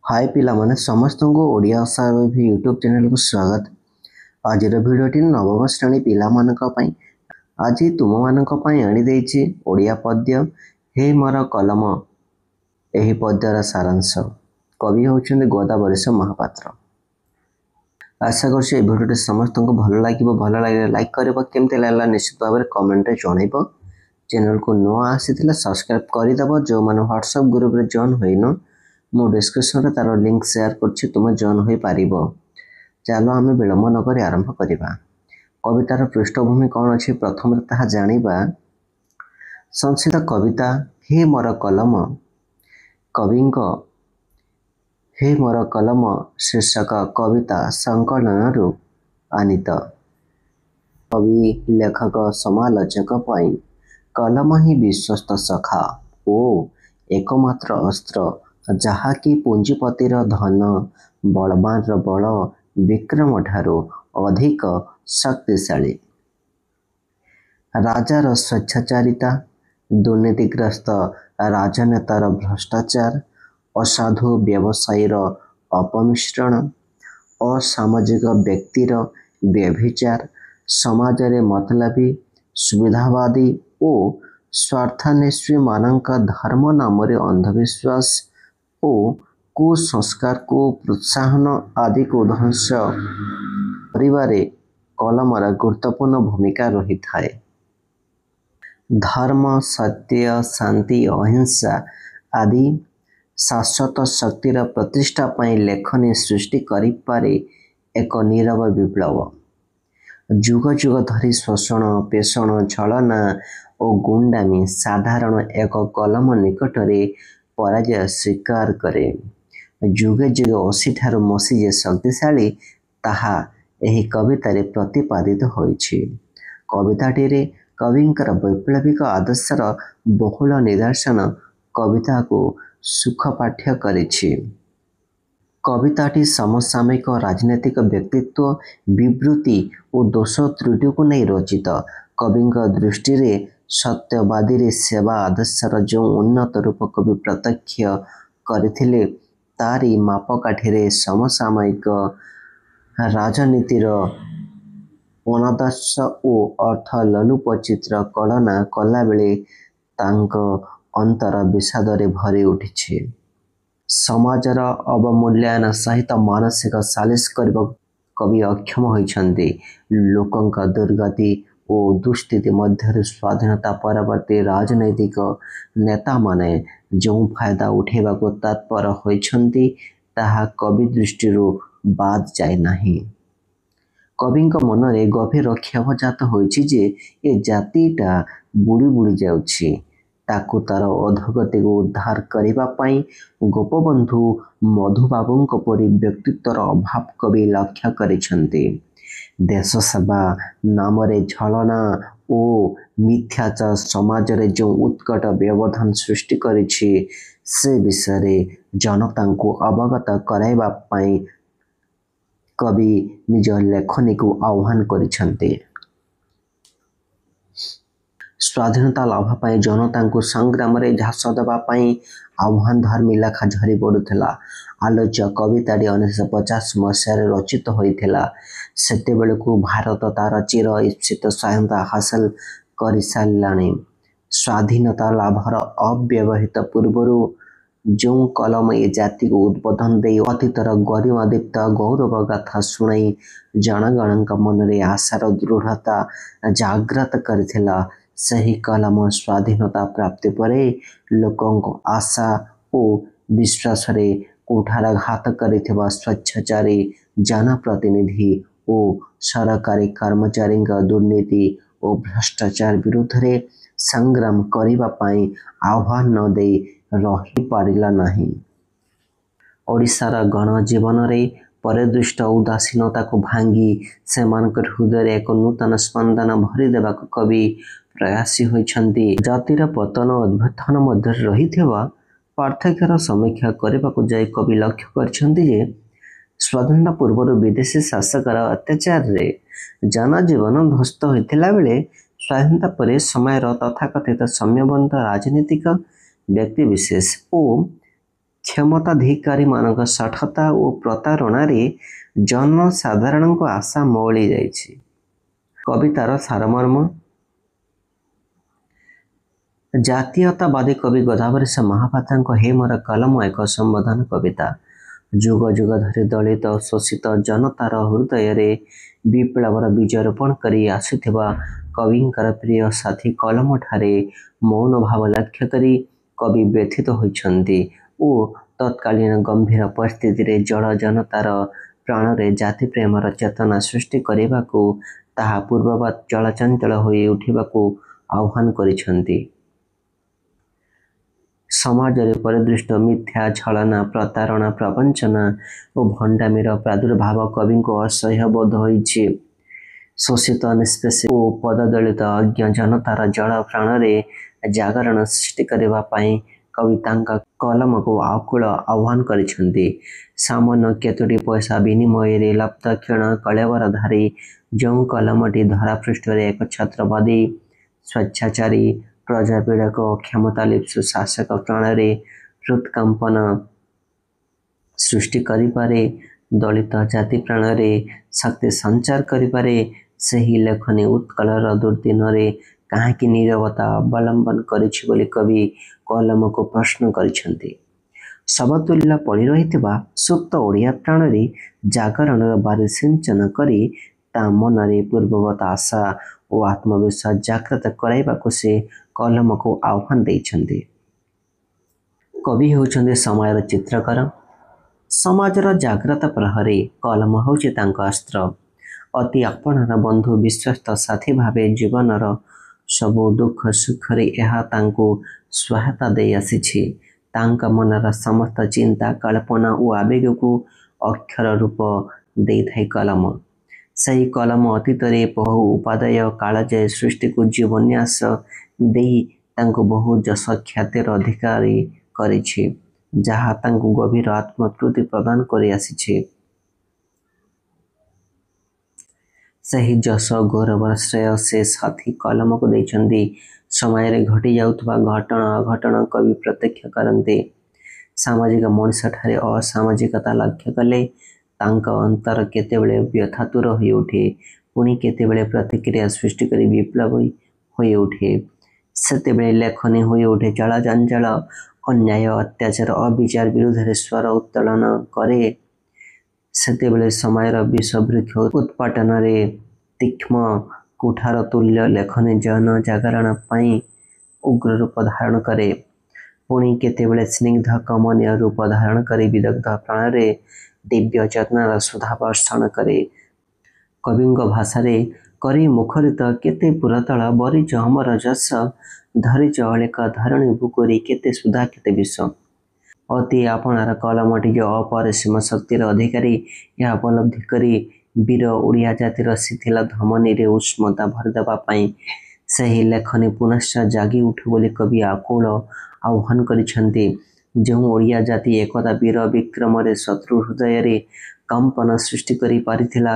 हाय पिला माने समस्त को ओडिया आशा भी यूट्यूब चैनल को स्वागत। आज भिडियोटी नवम श्रेणी पिला मानक पई आज तुम मानक पई आनी देछि ओडिया पद्य हे मोर कलम। एही पद्यर सारांश कवि होउछन्ते गोदावरीश महापात्र। आशा करछि भिडियोटी समस्त को भल लागिबो। भल लागे लाइक करबो, केमते लागला निश्चित भाव कमेंट रे जणाइबो। चैनल को नो आसीथिला सब्सक्राइब करिदबो। जो माने व्हाट्सएप ग्रुप रे जॉइन होइनो मो डिस्क्रिप्शन रे तार लिंक शेयर करछि, तुम जॉइन होई पारिबो। चलो आमे विलंब न करी आरंभ करिबा। कवितार पृष्ठभूमि कौन अछि प्रथम ताहा जानिबा। संक्षिप्त कविता हे मोर कलम। कविंक हे मोर कलम शीर्षक कविता संकलन रु आनीत। कवि लेखक समालोचक पई कलम ही विश्वस्त सखा ओ एकमात्र अस्त्र, जहा कि पुंजीपतिर धन बलवान बल विक्रम ठारू अधिक शक्तिशाली। राजार स्वेच्छाचारिता, दुर्नीतिग्रस्त राजनेतार भ्रष्टाचार, असाधु व्यवसायीर अपमिश्रण, असामाजिक व्यक्तिर व्यभिचार, समाजरे मतलबी सुविधावादी ओ स्वार्थान्वेषी मानक धर्म नामरे अंधविश्वास ओ कुसंस्कार को प्रोत्साहन आदि को ध्वंस करिबारे कलमर गुरुत्वपूर्ण भूमिका रही थाए। धर्म, सत्य, शांति, अहिंसा आदि शाश्वत शक्तिर प्रतिष्ठा पाई लेखनी सृष्टि करि पारे एक नीरव विप्लव। जुग जुग धरी शोषण, पेषण, छलना और गुंडामी साधारण एक कलम निकटरे पराजय स्वीकार करे। जुगे जुगे 80 ठारू मसी जे शक्तिशाली ताहा एही कवितारे प्रतिपादित होइछि। कविताटीरे कविंकर वैप्लविक आदर्शर बहुल निदर्शन कविता को सुखपाठ्य करिछि। कविताटी समसामयिक राजनैतिक व्यक्तित्व विवृत्ति और दोष त्रुटि को नहीं रचित। कविंक दृष्टि रे सत्यवादी रे सेवा आदर्शर जो उन्नत रूप कवि प्रत्यक्ष करथिले तारी मापकाठी रे समसामयिक राजनीतिर अनादर्श और अर्थ ललुप चित्र कलना कला बेले तांक अंतर विषाद भरी उठिछि। समाजर अवमूल्यन सहित मानसिक सालिश करबा कवि अक्षम होइछन्ति। लोकंक दुर्गति और दुस्थिति मध्य स्वाधीनता परवर्ती राजनैतिक नेता माने जो फायदा उठेबा को तत्पर होइछन्ति ताहा कवि दृष्टि बाद जाए नाही। कविंक मनरे गभीर क्षोभ जात होइछि जे ए जातिटा बुड़ी बुड़ी जाउछि। ताकू तार अधोगति को उद्धार करिबा पाई गोपबंधु मधुबाबुंक परि व्यक्तित्वर अभाव कवि लक्ष्य करिछन्ति। देश सेवा नामरे छलना ओ मिथ्याचार समाजरे जो उत्कट व्यवधान सृष्टि करिछि से विषय जनता को अवगत कराइबा पाई कवि निज लेखनी को आह्वान करिछन्ति। स्वाधीनता लाभ पाई जनता को संग्राम रे झास देबा पाई आह्वान धर्मी लेखा झरी पड़ुथिला। आलोच्य कविताटी 1950 मसीह रचित होइथिला। सेते बेलकु भारत तार चिर इप्सित स्वाधीनता हासिल करि सारिलाणी। स्वाधीनता लाभर अव्यवहित पूर्वरु जो कलम ए जाति को उद्बोधन दे अतीतर गरिमादीप्त गौरव गाथा शुणाई जनगणक मनरे आशार दृढ़ता जाग्रत करिथिला। सही कलम स्वाधीनता प्राप्ति परे लोकंक आशा और विश्वास रे कुठाराघात करिथिबा स्वेच्छाचारी जनप्रतिनिधि और सरकारी कर्मचारी दुर्नीति और भ्रष्टाचार विरुद्ध रे संग्राम करिबा पाई आह्वान न दे रही पारिला नाही। ओडिशार गण जीवन रे परिदृष्ट उदासीनता को भांगी सेमानकर हृदय एक नूतन स्पंदन भरी देवा कवि प्रयासी होइछन्ति। जातिर पतन अभ्युत्थान मध्य रहिथिबा पार्थक्यर समीक्षा करबा को जाय कवि लक्ष्य करछन्ति जे स्वाधीनता पूर्व विदेशी शासकर अत्याचार रे जनजीवन ध्वस्त होइथिला बेले स्वाधीनता परे समयर तथाकथित सम्यबंध राजनीतिक व्यक्ति विशेष और କ୍ଷମତାଧିକାରୀମାନଙ୍କ ଶଠତା ଓ ପ୍ରତାରଣାରେ ଜନସାଧାରଣଙ୍କ ଆଶା ମଉଳି ଯାଇଛି। କବିତାର ସାରମର୍ମ। ଜାତୀୟତାବାଦୀ କବି ଗୋଦାବରୀଶ ମହାପାତ୍ରଙ୍କ ହେ ମୋର କଲମ ଏକ ସମ୍ବୋଧନ କବିତା। ଯୁଗ ଯୁଗ ଧରି ଦଳିତ ଓ ଶୋଷିତ ଜନତାର ହୃଦୟରେ ବିପ୍ଳବର ବୀଜ ରୋପଣ କରି ଆସୁଥିବା କବିଙ୍କର ପ୍ରିୟ ସାଥୀ କଲମଠାରେ ମୌନ ଭାବ ଲକ୍ଷ୍ୟ କରି କବି ବ୍ୟଥିତ ହୋଇଛନ୍ତି ଓ ତତ୍କାଳୀନ ଗମ୍ଭୀର ପରିସ୍ଥିତିରେ ଜଡ଼ ଜନତାର ପ୍ରାଣରେ ଜାତିପ୍ରେମର ଚେତନା ସୃଷ୍ଟି କରିବାକୁ ତାହା ପୂର୍ବବତ୍ ଚଳଚଞ୍ଚଳ ହୋଇ ଉଠିବାକୁ ଆହ୍ୱାନ କରିଛନ୍ତି। ସମାଜରେ ପରିଦୃଷ୍ଟ ମିଥ୍ୟା, ଛଳନା, ପ୍ରତାରଣା, ପ୍ରବଞ୍ଚନା ଓ ଭଣ୍ଡାମିର ପ୍ରାଦୁର୍ଭାବ କବିଙ୍କୁ ଅସହ୍ୟ ବୋଧ ହୋଇଛି। ଶୋଷିତ, ନିଷ୍ପେଷିତ ଓ ପଦଦଳିତ ଅଜ୍ଞ ଜନତାର ଜଳ ପ୍ରାଣରେ ଜାଗରଣ ସୃଷ୍ଟି କରିବା ପାଇଁ କବି ତାଙ୍କ କଲମକୁ ଆକୁଳ ଆହ୍ୱାନ କରିଛନ୍ତି। ସାମାନ୍ୟ କେତୋଟି ପଇସା ବିନିମୟରେ ଲବ୍ଧ କ୍ଷୀଣ କଳେବରଧାରୀ ଯେଉଁ କଲମଟି ଧରାପୃଷ୍ଠରେ ଏକଛତ୍ରବାଦୀ, ସ୍ୱେଚ୍ଛାଚାରୀ, ପ୍ରଜାପୀଡ଼କ ଓ କ୍ଷମତାଲିପ୍ସୁ ଶାସକ ପ୍ରାଣରେ ହୃତ୍କମ୍ପନ ସୃଷ୍ଟି କରିପାରେ, ଦଳିତ ଜାତି ପ୍ରାଣରେ ଶକ୍ତି ସଞ୍ଚାର କରିପାରେ, ସେହି ଲେଖନୀ ଉତ୍କଳର ଦୁର୍ଦ୍ଦିନରେ କାହିଁକି ନୀରବତା ଅବଲମ୍ବନ କରିଛି ବୋଲି କବି କଲମକୁ ପ୍ରଶ୍ନ କରିଛନ୍ତି। ଶବତୁଲ୍ୟ ପଡ଼ି ରହିଥିବା ସୁପ୍ତ ଓଡ଼ିଆ ପ୍ରାଣରେ ଜାଗରଣର ବାରି ସିଞ୍ଚନ କରି ତା ମନରେ ପୂର୍ବବତ୍ ଆଶା ଓ ଆତ୍ମବିଶ୍ୱାସ ଜାଗ୍ରତ କରାଇବାକୁ ସେ କଲମକୁ ଆହ୍ୱାନ ଦେଇଛନ୍ତି। କବି ହେଉଛନ୍ତି ସମୟର ଚିତ୍ରକର। ସମାଜର ଜାଗ୍ରତ ପ୍ରହରୀ କଲମ ହେଉଛି ତାଙ୍କ ଅସ୍ତ୍ର। ଅତି ଆପଣାର ବନ୍ଧୁ, ବିଶ୍ୱସ୍ତ ସାଥୀ ଭାବେ ଜୀବନର ସବୁ ଦୁଃଖ ସୁଖରେ ଏହା ତାଙ୍କୁ ସହାୟତା ଦେଇ ଆସିଛି। ତାଙ୍କ ମନର ସମସ୍ତ ଚିନ୍ତା, କଳ୍ପନା ଓ ଆବେଗକୁ ଅକ୍ଷର ରୂପ ଦେଇଥାଏ କଲମ। ସେହି କଲମ ଅତୀତରେ ବହୁ ଉପାଦେୟ କାଳଜୟୀ ସୃଷ୍ଟିକୁ ଜୀବନ୍ୟାସ ଦେଇ ତାଙ୍କୁ ବହୁ ଯଶ ଖ୍ୟାତିର ଅଧିକାରୀ କରିଛି, ଯାହା ତାଙ୍କୁ ଗଭୀର ଆତ୍ମତୃପ୍ତି ପ୍ରଦାନ କରି ଆସିଛି। ସେହି ଯଶ ଗୌରବର ଶ୍ରେୟ ସେ ସାଥୀ କଲମକୁ ଦେଇଛନ୍ତି। ସମୟରେ ଘଟି ଯାଉଥିବା ଘଟଣା ଅଘଟଣ କବି ପ୍ରତ୍ୟକ୍ଷ କରନ୍ତି। ସାମାଜିକ ମଣିଷଠାରେ ଅସାମାଜିକତା ଲକ୍ଷ୍ୟ କଲେ ତାଙ୍କ ଅନ୍ତର କେତେବେଳେ ବ୍ୟଥାତୁର ହୋଇ ଉଠେ, ପୁଣି କେତେବେଳେ ପ୍ରତିକ୍ରିୟା ସୃଷ୍ଟି କରି ବିପ୍ଳବୀ ହୋଇ ଉଠେ। ସେତେବେଳେ ଲେଖନୀ ହୋଇ ଉଠେ ଚଳଚଞ୍ଚଳ, ଅନ୍ୟାୟ, ଅତ୍ୟାଚାର, ଅବିଚାର ବିରୁଦ୍ଧରେ ସ୍ୱର ଉତ୍ତୋଳନ କରେ। ସେତେବେଳେ ସମୟର ବିଷବୃକ୍ଷ ଉତ୍ପାଟନରେ ତୀକ୍ଷ୍ମ କୁଠାର ତୁଲ୍ୟ ଲେଖନୀ ଜନଜାଗରଣ ପାଇଁ ଉଗ୍ର ରୂପ ଧାରଣ କରେ। ପୁଣି କେତେବେଳେ ସ୍ନିଗ୍ଧ କମନୀୟ ରୂପ ଧାରଣ କରି ବିଦଗ୍ଧ ପ୍ରାଣରେ ଦିବ୍ୟ ଚେତନାର ସୁଧା ବର୍ଷଣ କରେ। କବିଙ୍କ ଭାଷାରେ କରି ମୁଖରିତ କେତେ ପୁରତଳ ବରିଚ ଅମର ଯଶ, ଧରିଚ ଅଳେକ ଧରଣୀ ବୁକୁରି କେତେ ସୁଧା କେତେ ବିଷ। ଅତି ଆପଣାର କଲମଟି ଯେ ଅପରିସୀମ ଶକ୍ତିର ଅଧିକାରୀ, ଏହା ଉପଲବ୍ଧି କରି ବୀର ଓଡ଼ିଆ ଜାତିର ଶିଥିଳ ଧମନୀରେ ଉଷ୍ମତା ଭରିଦେବା ପାଇଁ ସେହି ଲେଖନୀ ପୁନଶ୍ଚ ଜାଗି ଉଠୁ ବୋଲି କବି ଆକୁଳ ଆହ୍ୱାନ କରିଛନ୍ତି। ଯେଉଁ ଓଡ଼ିଆ ଜାତି ଏକଦା ବୀର ବିକ୍ରମରେ ଶତ୍ରୁ ହୃଦୟରେ କମ୍ପନ ସୃଷ୍ଟି କରି ପାରିଥିଲା,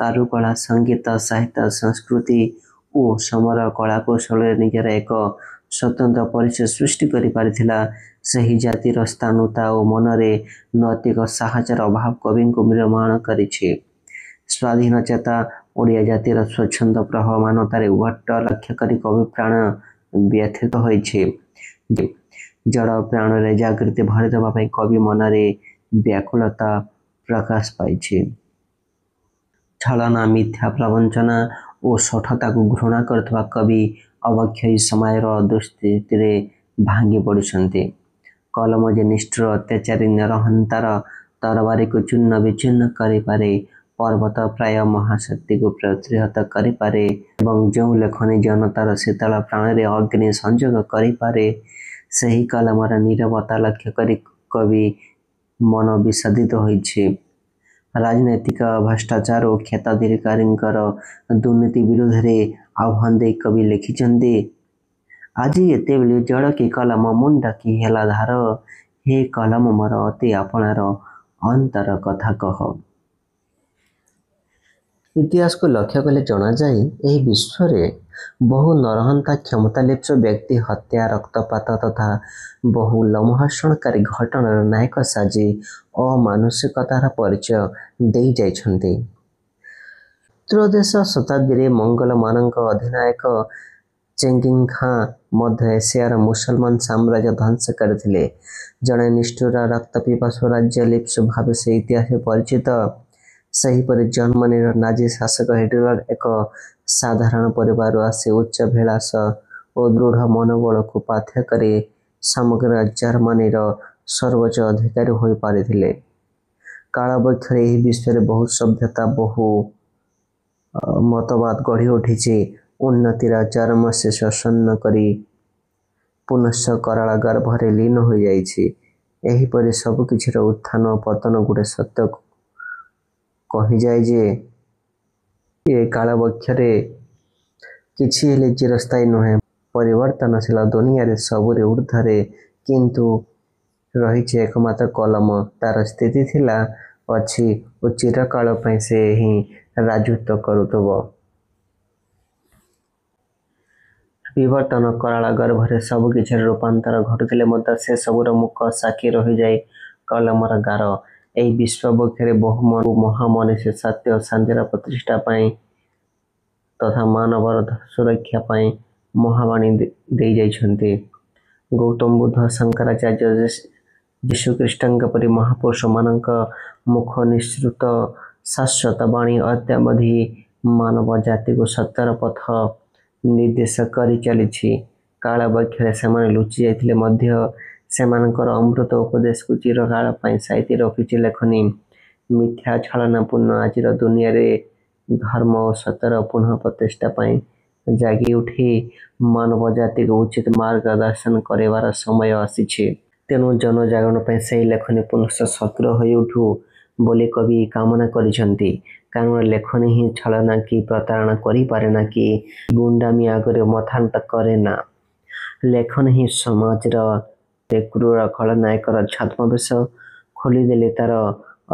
କାରୁକଳା, ସଙ୍ଗୀତ, ସାହିତ୍ୟ, ସଂସ୍କୃତି ଓ ସମର କଳାକୌଶଳରେ ନିଜର ଏକ ସ୍ୱତନ୍ତ୍ର ପରିଚୟ ସୃଷ୍ଟି କରି ପାରିଥିଲା, ସେହି ଜାତିର ସ୍ଥାଣୁତା ଓ ମନରେ ନୈତିକ ସାହସର ଅଭାବ କବିଙ୍କୁ ମ୍ରିୟମାଣ କରିଛି। ସ୍ୱାଧୀନଚେତା ଓଡ଼ିଆ ଜାତିର ସ୍ୱଚ୍ଛନ୍ଦ ପ୍ରବହମାନତାରେ ଉଦ୍ଭଟ ଲକ୍ଷ୍ୟ କରି କବି ପ୍ରାଣ ବ୍ୟଥିତ ହୋଇଛି। ଜଡ଼ ପ୍ରାଣରେ ଜାଗୃତି ଭରିଦେବା ପାଇଁ କବି ମନରେ ବ୍ୟାକୁଳତା ପ୍ରକାଶ ପାଇଛି। ଛଳନା, ମିଥ୍ୟା, ପ୍ରବଞ୍ଚନା ଓ ଶଠତାକୁ ଘୃଣା କରୁଥିବା କବି ଅବକ୍ଷୟୀ ସମୟର ଦୁଃସ୍ଥିତିରେ ଭାଙ୍ଗି ପଡ଼ୁଛନ୍ତି। କଲମ ଯେ ନିଷ୍ଠୁର ଅତ୍ୟାଚାରୀ ନରହନ୍ତାର ତରବାରୀକୁ ଚୂର୍ଣ୍ଣ ବିଚୂର୍ଣ୍ଣ କରିପାରେ, ପର୍ବତପ୍ରାୟ ମହାଶକ୍ତିକୁ ପ୍ରତିହତ କରିପାରେ ଏବଂ ଯେଉଁ ଲେଖନୀ ଜନତାର ଶୀତଳ ପ୍ରାଣରେ ଅଗ୍ନି ସଂଯୋଗ କରିପାରେ, ସେହି କଲମର ନୀରବତା ଲକ୍ଷ୍ୟ କରି କବି ମନ ବିଷାଦିତ ହୋଇଛି। ରାଜନୈତିକ ଭ୍ରଷ୍ଟାଚାର ଓ କ୍ଷମତାଧିକାରୀଙ୍କର ଦୁର୍ନୀତି ବିରୁଦ୍ଧରେ ଆହ୍ୱାନ ଦେଇ କବି ଲେଖିଛନ୍ତି, ଆଜି ଏତେବେଳେ ଜଡ଼ କି କଲମ ମୁଣ୍ଡ କି ହେଲା ଧାର, ହେ କଲମ ମୋର ଅତି ଆପଣାର ଅନ୍ତର କଥା କହ। ଇତିହାସକୁ ଲକ୍ଷ୍ୟ କଲେ ଜଣାଯାଏ ଏହି ବିଶ୍ୱରେ ବହୁ ନରହନ୍ତା କ୍ଷମତାଲିପ୍ସ ବ୍ୟକ୍ତି ହତ୍ୟା ରକ୍ତପାତ ତଥା ବହୁ ଲୋମହର୍ଷଣକାରୀ ଘଟଣାର ନାୟକ ସାଜି ଅମାନୁଷିକତାର ପରିଚୟ ଦେଇ ଯାଇଛନ୍ତି। ତ୍ରୟୋଦଶ ଶତାବ୍ଦୀରେ ମୋଗଲମାନଙ୍କ ଅଧିନାୟକ ଚେଙ୍ଗିସ୍ ଖାଁ ମଧ୍ୟ ଏସିଆର ମୁସଲମାନ ସାମ୍ରାଜ୍ୟ ଧ୍ୱଂସ କରିଥିଲେ। ଜଣେ ନିଷ୍ଠୁର ରକ୍ତପିପାସୁ ରାଜ୍ୟଲିପ୍ସୁ ଭାବେ ସେ ଇତିହାସରେ ପରିଚିତ। ସେହିପରି ଜର୍ମାନୀର ନାଜି ଶାସକ ହିଟଲର ଏକ ସାଧାରଣ ପରିବାରରୁ ଆସି ଉଚ୍ଚାଭିଳାଷ ଓ ଦୃଢ଼ ମନୋବଳକୁ ପାଥେୟ କରି ସମଗ୍ର ଜର୍ମାନୀର ସର୍ବୋଚ୍ଚ ଅଧିକାରୀ ହୋଇପାରିଥିଲେ। କାଳବୈକ୍ଷରେ ଏହି ବିଶ୍ୱରେ ବହୁ ସଭ୍ୟତା ବହୁ ମତବାଦ ଗଢ଼ି ଉଠିଛି। ଉନ୍ନତିର ଚରମ ଶେଷ ଶୂନ୍ୟ କରି ପୁନଶ୍ଚ କରାଳ ଗର୍ଭରେ ଲୀନ ହୋଇଯାଇଛି। ଏହିପରି ସବୁକିଛିର ଉତ୍ଥାନ ଓ ପତନ ଗୁଡ଼େ ସତ୍ୟ କହିଯାଏ ଯେ ଏ କାଳବୈକ୍ଷରେ କିଛି ହେଲେ ଚିରସ୍ଥାୟୀ ନୁହେଁ। ପରିବର୍ତ୍ତନଶୀଳ ଦୁନିଆରେ ସବୁରି ଊର୍ଦ୍ଧ୍ୱରେ କିନ୍ତୁ ରହିଛି ଏକମାତ୍ର କଲମ। ତାର ସ୍ଥିତି ଥିଲା, ଅଛି ଓ ଚିରକାଳ ପାଇଁ ସେ ହିଁ ରାଜତ୍ୱ କରୁଥିବ। ବିବର୍ତ୍ତନ କରାଳ ଗର୍ଭରେ ସବୁକିଛିର ରୂପାନ୍ତର ଘଟୁଥିଲେ ମଧ୍ୟ ସେ ସବୁର ମୂକ ସାକ୍ଷୀ ରହିଯାଏ କଲମର ଗାର। ଏହି ବିଶ୍ୱବକ୍ଷରେ ବହୁ ମହାମନୀଷୀ ସତ୍ୟ ଓ ଶାନ୍ତିର ପ୍ରତିଷ୍ଠା ପାଇଁ ତଥା ମାନବର ସୁରକ୍ଷା ପାଇଁ ମହାବାଣୀ ଦେଇଯାଇଛନ୍ତି। ଗୌତମ ବୁଦ୍ଧ, ଶଙ୍କରାଚାର୍ଯ୍ୟ, ଯୀଶୁଖ୍ରୀଷ୍ଟଙ୍କ ପରି ମହାପୁରୁଷମାନଙ୍କ ମୁଖ ନିଃସୃତ ଶାଶ୍ୱତ ବାଣୀ ଅଦ୍ୟାବଧି ମାନବ ଜାତିକୁ ସତ୍ୟର ପଥ ନିର୍ଦ୍ଦେଶ କରି ଚାଲିଛି। କାଳବୈକ୍ଷରେ ସେମାନେ ଲୁଚି ଯାଇଥିଲେ ମଧ୍ୟ ସେମାନଙ୍କର ଅମୃତ ଉପଦେଶକୁ ଚିରକାଳ ପାଇଁ ସାଇତି ରଖିଛି ଲେଖନୀ। ମିଥ୍ୟା ଛଳନାପୂର୍ଣ୍ଣ ଆଜିର ଦୁନିଆରେ ଧର୍ମ ଓ ସତ୍ୟର ପୁନଃ ପ୍ରତିଷ୍ଠା ପାଇଁ ଜାଗି ଉଠି ମାନବ ଜାତିକୁ ଉଚିତ ମାର୍ଗଦର୍ଶନ କରିବାର ସମୟ ଆସିଛି। ତେଣୁ ଜନଜାଗରଣ ପାଇଁ ସେହି ଲେଖନୀ ପୁନଶ୍ଚ ସକ୍ରିୟ ହୋଇ ଉଠୁ ବୋଲି କବି କାମନା କରିଛନ୍ତି। କାରଣ ଲେଖନୀ ହିଁ ଛଳନା କି ପ୍ରତାରଣା କରିପାରେନା କି ଗୁଣ୍ଡାମି ଆଗରେ ମଥାନ୍ତ କରେନା। ଲେଖନୀ ହିଁ ସମାଜର କ୍ରୂର ଖଳନାୟକର ଛଦ୍ମବେଶ ଖୋଲିଦେଲେ ତାର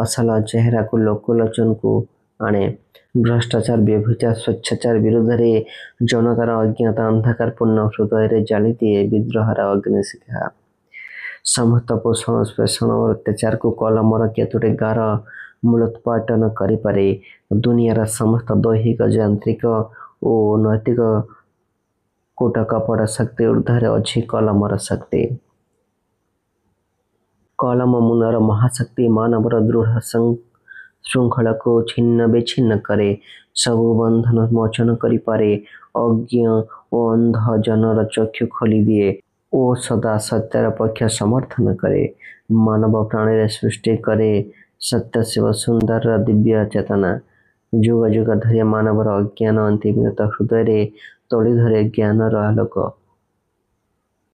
ଅସଲ ଚେହେରାକୁ ଲୋକଲୋଚନକୁ ଆଣେ। ଭ୍ରଷ୍ଟାଚାର, ବ୍ୟଭିଚାର, ସ୍ୱେଚ୍ଛାଚାର ବିରୁଦ୍ଧରେ ଜନତାର ଅଜ୍ଞାତ ଅନ୍ଧକାରପୂର୍ଣ୍ଣ ହୃଦୟରେ ଜାଳିଦିଏ ବିଦ୍ରୋହର ଅଗ୍ନିଶିଖା। ସମସ୍ତ ପୋଷଣ ଶୋଷଣ ଓ ଅତ୍ୟାଚାରକୁ କଲମର କେତୋଟି ଗାର ମୂଳୋତ୍ପାଟନ କରିପାରେ। ଦୁନିଆର ସମସ୍ତ ଦୈହିକ, ଯାନ୍ତ୍ରିକ ଓ ନୈତିକ କୂଟକପଟ ଶକ୍ତି ଊର୍ଦ୍ଧ୍ୱରେ ଅଛି କଲମର ଶକ୍ତି। କଲମ ମୁନର ମହାଶକ୍ତି ମାନବର ଦୃଢ଼ ଶୃଙ୍ଖଳକୁ ଛିନ୍ନ ବିଚ୍ଛିନ୍ନ କରେ। ସବୁ ବନ୍ଧନ ମୋଚନ କରିପାରେ। ଅଜ୍ଞ ଓ ଅନ୍ଧ ଜନର ଚକ୍ଷୁ ଖୋଲିଦିଏ ଓ ସଦା ସତ୍ୟର ପକ୍ଷ ସମର୍ଥନ କରେ। ମାନବ ପ୍ରାଣୀରେ ସୃଷ୍ଟି କରେ ସତ୍ୟଶିବ ସୁନ୍ଦରର ଦିବ୍ୟ ଚେତନା। ଯୁଗ ଯୁଗ ଧରି ମାନବର ଅଜ୍ଞାନ ଅନ୍ତିମିତ ହୃଦୟରେ ତୋଳି ଧରେ ଜ୍ଞାନର ଆଲୋକ।